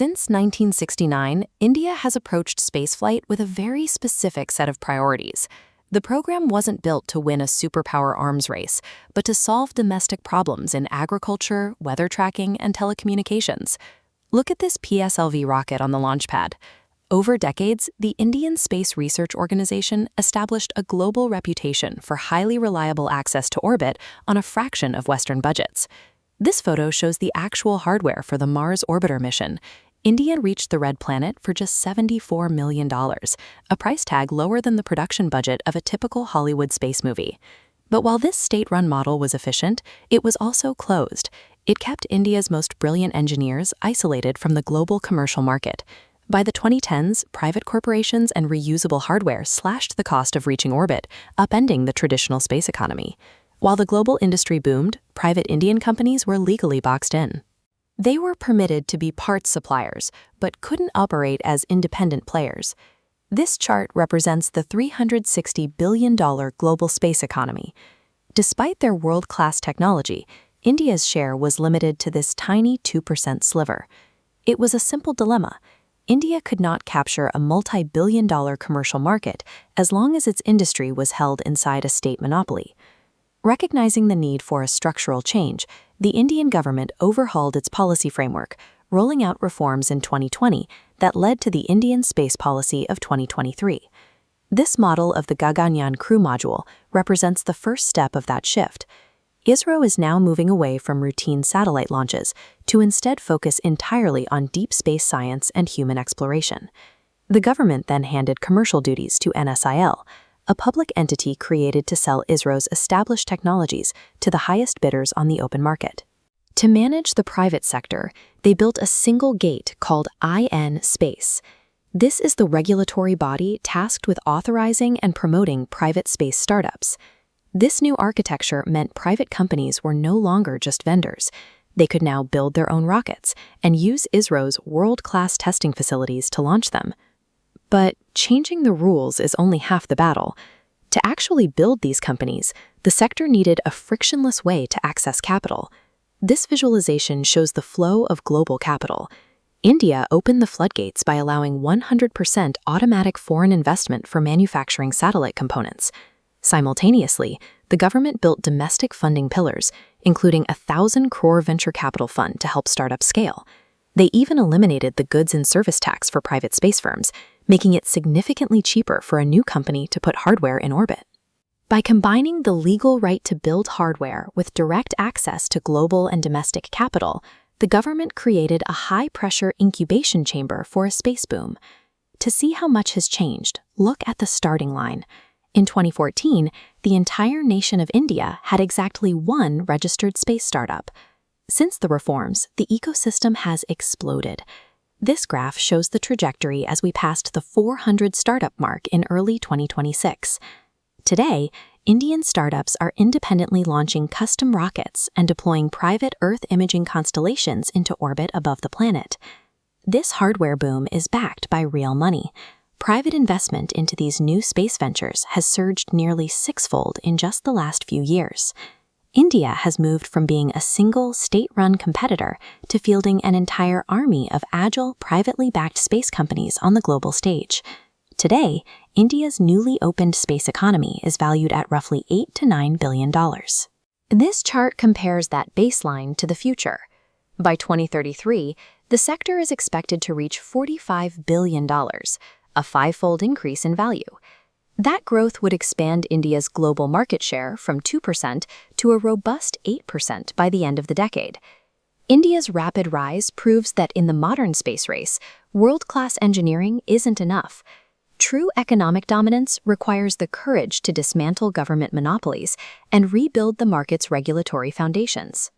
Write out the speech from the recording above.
Since 1969, India has approached spaceflight with a very specific set of priorities. The program wasn't built to win a superpower arms race, but to solve domestic problems in agriculture, weather tracking, and telecommunications. Look at this PSLV rocket on the launch pad. Over decades, the Indian Space Research Organization established a global reputation for highly reliable access to orbit on a fraction of Western budgets. This photo shows the actual hardware for the Mars orbiter mission. India reached the red planet for just $74 million, a price tag lower than the production budget of a typical Hollywood space movie. But while this state-run model was efficient, it was also closed. It kept India's most brilliant engineers isolated from the global commercial market. By the 2010s, private corporations and reusable hardware slashed the cost of reaching orbit, upending the traditional space economy. While the global industry boomed, private Indian companies were legally boxed in. They were permitted to be parts suppliers, but couldn't operate as independent players. This chart represents the $360 billion global space economy. Despite their world-class technology, India's share was limited to this tiny 2% sliver. It was a simple dilemma. India could not capture a multi-billion-dollar commercial market as long as its industry was held inside a state monopoly. Recognizing the need for a structural change, the Indian government overhauled its policy framework, rolling out reforms in 2020 that led to the Indian Space Policy of 2023. This model of the Gaganyaan crew module represents the first step of that shift. ISRO is now moving away from routine satellite launches to instead focus entirely on deep space science and human exploration. The government then handed commercial duties to NSIL, a public entity created to sell ISRO's established technologies to the highest bidders on the open market. To manage the private sector, they built a single gate called IN-SPACe. This is the regulatory body tasked with authorizing and promoting private space startups. This new architecture meant private companies were no longer just vendors. They could now build their own rockets and use ISRO's world-class testing facilities to launch them. But changing the rules is only half the battle. To actually build these companies, the sector needed a frictionless way to access capital. This visualization shows the flow of global capital. India opened the floodgates by allowing 100% automatic foreign investment for manufacturing satellite components. Simultaneously, the government built domestic funding pillars, including a 1,000 crore venture capital fund to help startups scale. They even eliminated the goods and service tax for private space firms, making it significantly cheaper for a new company to put hardware in orbit. By combining the legal right to build hardware with direct access to global and domestic capital, the government created a high-pressure incubation chamber for a space boom. To see how much has changed, look at the starting line. In 2014, the entire nation of India had exactly one registered space startup. Since the reforms, the ecosystem has exploded. This graph shows the trajectory as we passed the 400 startup mark in early 2026. Today, Indian startups are independently launching custom rockets and deploying private Earth imaging constellations into orbit above the planet. This hardware boom is backed by real money. Private investment into these new space ventures has surged nearly sixfold in just the last few years. India has moved from being a single state-run competitor to fielding an entire army of agile, privately backed space companies on the global stage. Today, India's newly opened space economy is valued at roughly $8 to $9 billion. This chart compares that baseline to the future. By 2033, the sector is expected to reach $45 billion, a five-fold increase in value. That growth would expand India's global market share from 2% to a robust 8% by the end of the decade. India's rapid rise proves that in the modern space race, world-class engineering isn't enough. True economic dominance requires the courage to dismantle government monopolies and rebuild the market's regulatory foundations.